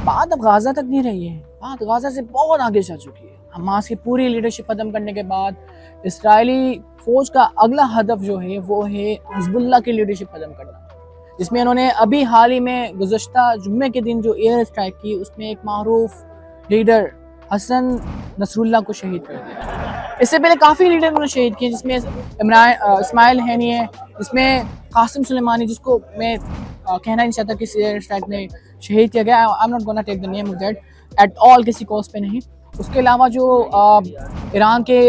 बात अब गाजा तक नहीं रही है, बात गाजा से बहुत आगे जा चुकी है। हमास की पूरी लीडरशिप खत्म करने के बाद इसराइली फौज का अगला हदफ जो है वो है हिजबुल्लाह की लीडरशिप खत्म करना, जिसमें इन्होंने अभी हाल ही में गुज़श्ता जुम्मे के दिन जो एयर स्ट्राइक की उसमें एक मारूफ लीडर हसन नसरुल्लाह को शहीद कर दिया। इससे पहले काफ़ी लीडर उन्होंने शहीद किए, जिसमें इस्माइल हैनी है, जिसमें कासिम सुलेमानी, जिसको मैं कहना नहीं चाहता किस एयर स्ट्राइक में शहीद किया गया। I am not gonna take the name of that at all, किसी कॉज पे नहीं। उसके अलावा जो ईरान के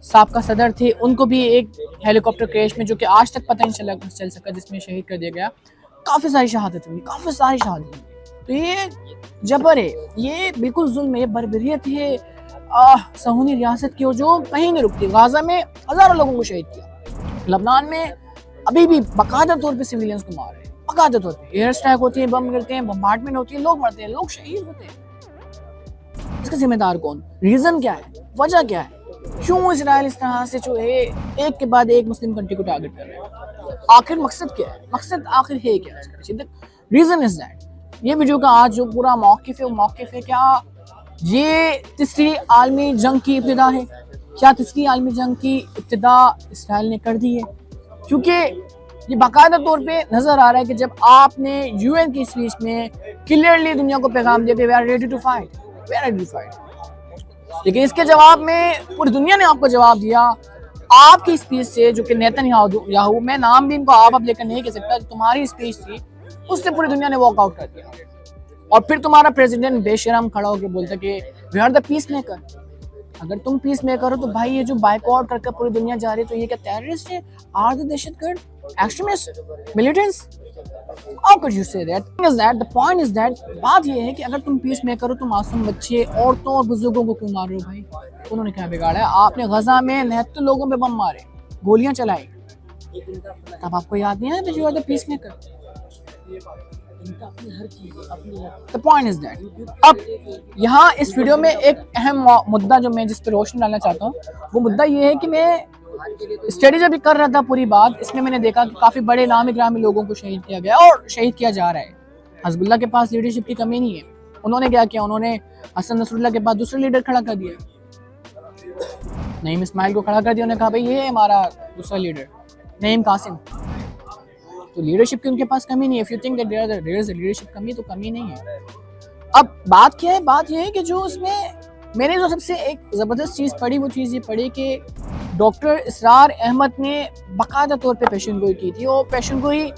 साबका सदर थे उनको भी एक हेलीकॉप्टर क्रैश में, जो कि आज तक पता नहीं चल सका, जिसमें शहीद कर दिया गया। काफ़ी सारी शहादत हुई, काफ़ी सारी शहादत हुई। तो ये जबर है, ये बिल्कुल जुल्म है, ये बर्बरियत है सहूनी रियासत की, जो कहीं नहीं रुकती। गाजा में हज़ारों लोगों को शहीद किया, लबनान में अभी भी बाकायदा तौर पे सिविलियंस को मार रहे हैं, बाकायदा तौर पे एयर स्ट्राइक होती है, बम गिरते हैं, बम्बार्डमेंट होती है, लोग मरते हैं, लोग शहीद होते हैं। इसका जिम्मेदार कौन? रीजन क्या है? वजह क्या है? क्यों इसराइल इस तरह से जो है एक के बाद एक मुस्लिम कंट्री को टारगेट कर रहे हैं? आखिर मकसद क्या है? मकसद आखिर है क्या? रीजन इज दैट ये वीडियो का आज जो पूरा मौक़िफ़ है वो मौक़िफ़ है, क्या ये तीसरी आलमी जंग की इब्तिदा है? क्या तीसरी आलमी जंग की इब्तिदा इसराइल ने कर दी है? क्योंकि ये बाकायदा तौर पे नजर आ रहा है कि जब आपने यूएन की स्पीच में क्लियरली दुनिया को पैगाम दिया कि we are ready to fight, we are ready to fight, लेकिन इसके जवाब में पूरी दुनिया ने आपको जवाब दिया आपकी स्पीच से, जो कि नेतन्याहू, मैं नाम भी इनको आप लेकर नहीं कह सकता, जो तुम्हारी स्पीच थी उससे पूरी दुनिया ने वॉकआउट कर दिया। और फिर तुम्हारा प्रेसिडेंट बेशरम खड़ा होकर बोलता कि we are the peace maker. अगर तुम पीस मेकर हो तो भाई ये जो बाइकआउट करके पूरी दुनिया जा रही है, तो ये क्या टेररिस्ट है? आर द दहशतगर्द, extremist, militants? How could you say that? The point is that बात ये है कि अगर तुम पीस मेकर हो तो मासूम बच्चे, औरतों और बुजुर्गों को क्यों मार रहे हो भाई? उन्होंने क्या बिगाड़ा है? आपने गजा में 69 लोगों पे बम मारे, गोलियां चलाई, तब आपको याद नहीं आया? You are the peacemaker. The point is that अब यहाँ इस वीडियो में एक अहम मुद्दा जो मैं जिस पे रोशनी डालना चाहता हूँ, वो मुद्दा ये है कि मैं स्टडी जब भी कर रहा था पूरी बात, इसमें मैंने देखा कि काफ़ी बड़े नामी ग्रामी लोगों को शहीद किया गया और शहीद किया जा रहा है। हिजबुल्लाह के पास लीडरशिप की कमी नहीं है। उन्होंने क्या किया? उन्होंने हसन नसरुल्लाह के बाद दूसरे लीडर खड़ा कर दिया, नईम इस्माइल को खड़ा कर दिया। उन्होंने कहा भाई ये है हमारा दूसरा लीडर, नईम कासिम। तो लीडरशिप की उनके पास कमी नहीं है। If you think that there is a leadership कमी, तो कमी नहीं है। अब बात क्या है? बात ये है कि जो उसमें मैंने जो सबसे एक ज़बरदस्त चीज़ पढ़ी, वो चीज़ ये पढ़ी कि डॉक्टर इसरार अहमद ने बाकायदा तौर पे पेशन गोई की थी, और पेशन गोई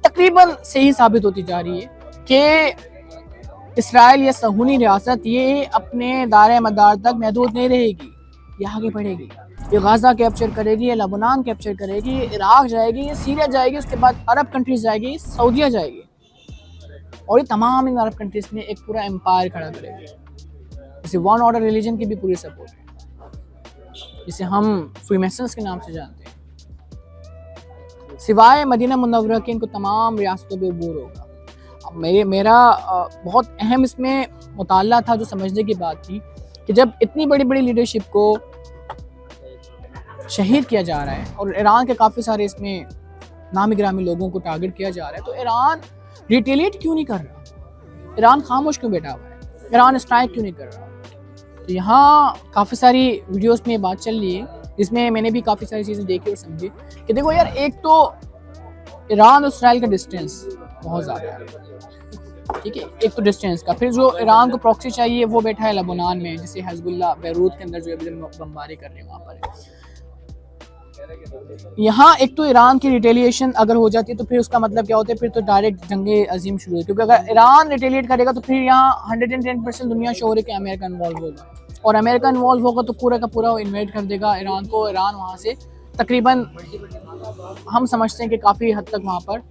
तकरीबन सही साबित होती जा रही है कि इसराइल या सहूनी रियासत ये अपने दायरे मदार तक महदूद नहीं रहेगी, ये आगे बढ़ेगी, ये गाजा कैप्चर करेगी, ये लबनान कैप्चर करेगी, इराक जाएगी, ये सीरिया जाएगी, उसके बाद अरब कंट्रीज जाएगी, सऊदीया जाएगी, और ये तमाम इन अरब कंट्रीज में एक पूरा एम्पायर खड़ा करेगी। जैसे वन ऑर्डर रिलीजन की भी पूरी सपोर्ट है, जिसे हम फ्रीमेसन्स के नाम से जानते हैं। सिवाय मदीना मुनव्वरा के इनको तमाम रियासतों पे अबूर होगा। अब मेरा बहुत अहम इसमें मुताला था, जो समझने की बात थी कि जब इतनी बड़ी बड़ी लीडरशिप को शहीद किया जा रहा है और ईरान के काफ़ी सारे इसमें नामी ग्रामी लोगों को टारगेट किया जा रहा है, तो ईरान रिटेलिएट क्यों नहीं कर रहा? ईरान खामोश क्यों बैठा हुआ है? ईरान स्ट्राइक क्यों नहीं कर रहा? तो यहाँ काफ़ी सारी वीडियोस में बात चल रही है, जिसमें मैंने भी काफ़ी सारी चीज़ें देखी और समझी कि देखो यार, एक तो ईरान और इसराइल का डिस्टेंस बहुत ज़्यादा है, ठीक है, एक तो डिस्टेंस का। फिर जो ईरान को प्रॉक्सी चाहिए वो बैठा है लबनान में, जैसे हिजबुल्लाह बैरूत के अंदर जो अभी बमबारी कर रहे हैं वहाँ पर। यहाँ एक तो ईरान की रिटेलिएशन अगर हो जाती है तो फिर उसका मतलब क्या होता है? फिर तो डायरेक्ट जंगे अजीम शुरू है, क्योंकि अगर ईरान रिटेलिएट करेगा तो फिर यहाँ 110% दुनिया शोर है कि अमेरिका इन्वॉल्व होगा, और अमेरिका इन्वॉल्व होगा तो पूरा का पूरा इन्वाइट कर देगा ईरान को। ईरान वहाँ से तकरीबन हम समझते हैं कि काफ़ी हद तक वहाँ पर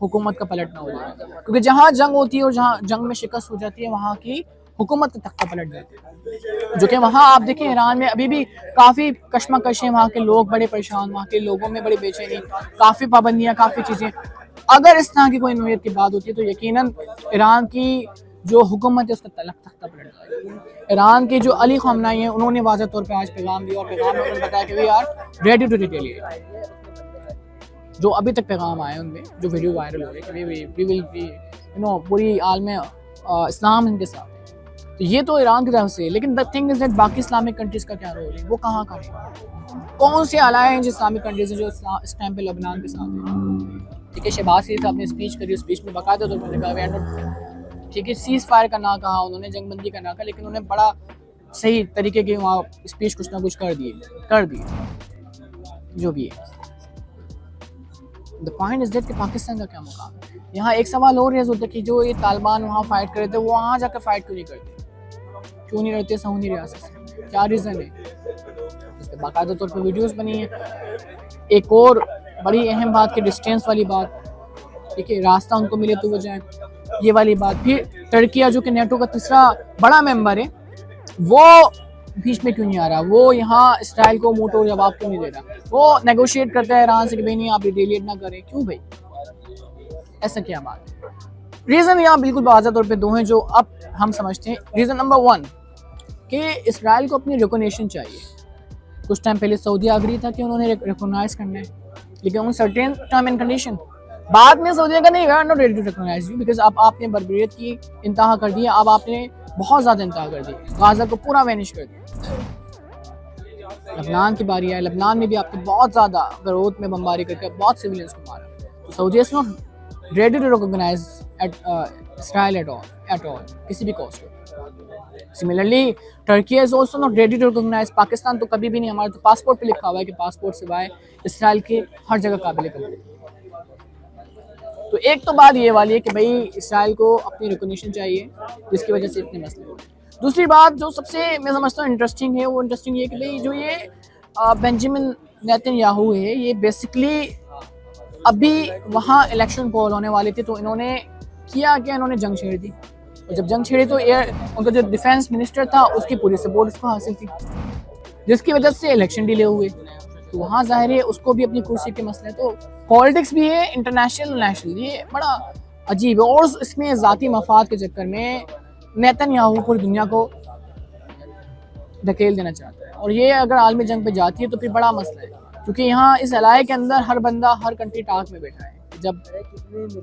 हुकूमत का पलटना हो जाएगा, क्योंकि जहाँ जंग होती है और जहाँ जंग में शिकस्त हो जाती है वहाँ की हुकूमत का तख्ता पलट जाती है। जो कि वहाँ आप देखें ईरान में अभी भी काफ़ी कशमकश है, वहाँ के लोग बड़े परेशान, वहाँ के लोगों में बड़ी बेचैनी, काफ़ी पाबंदियाँ, काफ़ी चीज़ें। अगर इस तरह की कोई नोयत की बात होती है तो यकीनन ईरान की जो हुकूमत है उसका तख्ता पलट जाएगा। ईरान के जो अली ख़ामनेई हैं उन्होंने वाज़ह तौर पर आज पैगाम दिया, और पैगाम में उन्होंने बताया कि we are ready to retaliate. जो अभी तक पैगाम आए उनमें, जो वीडियो वायरल हो रही है कि वी विल बी पूरी आलम इस्लाम इनके साथ है। तो ये तो ईरान की तरफ से, लेकिन द थिंग इज दैट बाकी इस्लामिक कंट्रीज़ का क्या रोल है, वो कहाँ का है, कौन से अलायंस इस्लामिक कंट्रीज जो इस टाइम पे लबनान के साथ है। ठीक है, शहबाज शरीफ साहब ने स्पीच करी, उस स्पीच में बाकायदा तौर पर कहा वी आर नॉट, ठीक है, सीज़ फायर का ना कहा उन्होंने, जंगबंदी का ना कहा, लेकिन उन्होंने बड़ा सही तरीके की वहाँ स्पीच कुछ ना कुछ कर दिए जो भी है। द पॉइंट इज दैट कि पाकिस्तान का क्या मुकाम है यहाँ। एक सवाल और रेज होता है कि जो ये तालिबान वहाँ फाइट कर रहे थे वो वहाँ जाकर फाइट क्यों नहीं करते, क्यों नहीं रहते सऊदी रियासत से, क्या रीज़न है। इस पर बाकायदा तौर पर वीडियोस बनी है। एक और बड़ी अहम बात की डिस्टेंस वाली बात, ठीक है, रास्ता उनको मिले तो वो जाएं, ये वाली बात। फिर टर्किया जो कि नेटो का तीसरा बड़ा मेंबर है, वो बीच में क्यों नहीं आ रहा, वो यहाँ इसराइल को मुंह तोड़ जवाब क्यों नहीं दे रहा, वो नेगोशिएट करता है ईरान से कि भाई नहीं आप रिटेलिएट ना करें, क्यों भाई, ऐसा क्या बात है। रीज़न यहाँ बिल्कुल वाज़ेह तौर पे दो हैं जो अब हम समझते हैं। रीज़न नंबर 1 कि इसराइल को अपनी रिकॉग्निशन चाहिए। कुछ टाइम पहले सऊदी आगरी था कि उन्होंने रिकॉग्नाइज करना है, लेकिन उन सर्टेन टर्म एंड कंडीशन। बाद में सऊदी का नहीं, we are not ready to recognise you because अब आपने बर्बरियत की इंतहा कर दी, अब आपने बहुत ज़्यादा इंतहा कर दी, गाज़ा को पूरा वैनिश कर दिया। लबनान की बारी है, लबनान में भी आपने बहुत ज़्यादा गरोत में बमबारी करके बहुत सिविलियंस को मारा, तो Saudi is not ready to recognise Israel at all किसी भी कॉस्ट पे। Similarly Turkey is also not ready to recognise Pakistan, तो कभी भी नहीं, हमारे तो पासपोर्ट पे लिखा हुआ है कि पासपोर्ट सिवाय इसराइल के हर जगह काबिल कबूल। तो एक तो बात ये वाली है कि भाई इसराइल को अपनी रिकॉग्निशन चाहिए, जिसकी वजह से इतने मसले हो रहे हैं। दूसरी बात जो सबसे मैं समझता हूँ इंटरेस्टिंग है, वो इंटरेस्टिंग ये कि भाई जो ये बेंजामिन नेतन्याहू है, ये बेसिकली अभी वहाँ इलेक्शन पोल होने वाले थे, तो इन्होंने किया क्या, इन्होंने जंग छेड़ दी, और जब जंग छेड़ी तो उनका जो डिफेंस मिनिस्टर था उसकी पूरी सपोर्ट उसको हासिल थी, जिसकी वजह से इलेक्शन डिले हुए। तो वहाँ जाहिर है उसको भी अपनी कुर्सी के मसले, तो पॉलिटिक्स भी है इंटरनेशनल नेशनल, ये बड़ा अजीब है। और इसमें ज़ाती मफाद के चक्कर में नेतन्याहू पूरी दुनिया को धकेल देना चाहता है, और ये अगर आलमी जंग पे जाती है तो फिर बड़ा मसला है, क्योंकि यहाँ इस इलाके के अंदर हर बंदा हर कंट्री टाक में बैठा है। जब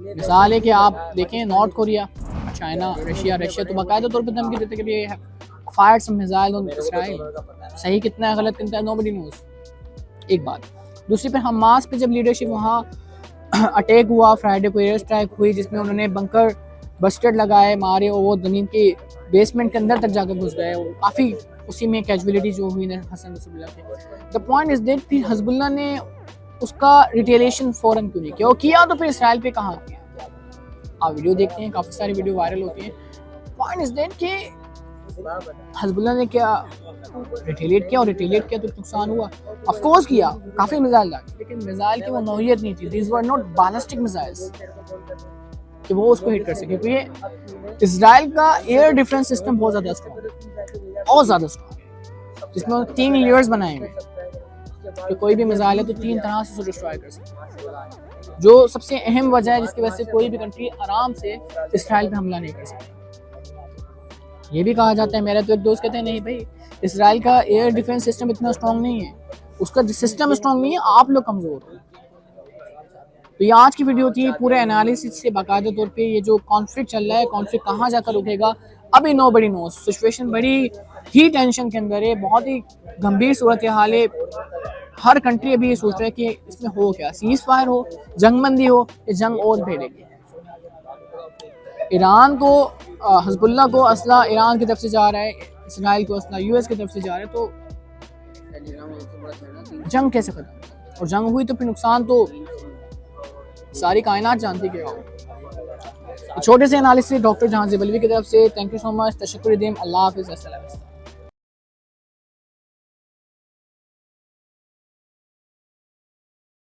मिसाल है कि आप देखें नॉर्थ कोरिया, चाइना, रशिया तो बाकायदा तौर पर धमकी देते कि ये fire some missile on Israel, सही कितना है गलत कितना है नोबडी नोज। एक बात। दूसरी पर हमास पे जब लीडरशिप वहाँ अटैक हुआ, फ्राइडे को एयर स्ट्राइक हुई जिसमें उन्होंने बंकर बस्टर लगाए, मारे, और वो ज़मीन के बेसमेंट के अंदर तक जाकर घुस गए, और काफ़ी उसी में कैजुअलिटी जो हुई हसन नसरुल्लाह के। द पॉइंट इज दैट फिर हिजबुल्लाह ने उसका रिटेलिएशन फौरन क्यों नहीं किया, और किया तो फिर इसराइल पे कहाँ किया। आप वीडियो देखते हैं, काफ़ी सारी वीडियो वायरल होती हैं। पॉइंट इज दैट कि हिजबुल्लाह ने क्या रिटेलिएट किया, और रिटेलिएट किया तो नुकसान हुआ, ऑफ कोर्स किया, काफ़ी मिसाइल डाली, लेकिन मिसाइल की वो नौइयत नहीं थी, these were not ballistic missiles कि वो उसको हिट कर सके। तो ये इसराइल का एयर डिफेंस सिस्टम बहुत ज़्यादा स्ट्रॉन्ग, जिसमें 3 लेयर्स बनाए हुए कि कोई भी मिसाइल है तो 3 तरह से डिस्ट्रॉय कर सकते हैं, जो सबसे अहम वजह है जिसकी वजह से कोई भी कंट्री आराम से इसराइल पे हमला नहीं कर सकती। ये भी कहा जाता है, मेरा तो एक दोस्त कहते हैं नहीं भाई इसराइल का एयर डिफेंस सिस्टम इतना स्ट्रॉन्ग नहीं है, उसका सिस्टम स्ट्रॉन्ग नहीं है, आप लोग कमज़ोर हो। तो ये आज की वीडियो थी, पूरे एनालिसिस से बाकायदा तौर पे ये जो कॉन्फ्लिक्ट चल रहा है, कॉन्फ्लिक्ट कहाँ जाकर रुकेगा अभी नोबडी नोज। सिचुएशन बड़ी ही टेंशन के अंदर है, बहुत ही गंभीर सूरत हाल है। हर कंट्री अभी ये सोच रहा है कि इसमें हो क्या, सीज फायर हो, जंगबंदी हो, या जंग और फैलेगी। ईरान को हिजबुल्लाह को असला ईरान की तरफ से जा रहा है, इसराइल को असला यूएस की तरफ से जा रहा है, तो जंग कैसे खत्म, और जंग हुई तो फिर नुकसान तो सारी कायनात जानती क्या हो। छोटे से एनालिसिस डॉक्टर जहां ज़ेबलवी की तरफ से। थैंक यू सो मच, तशक्कुर अल्लाह हाफ़िज़।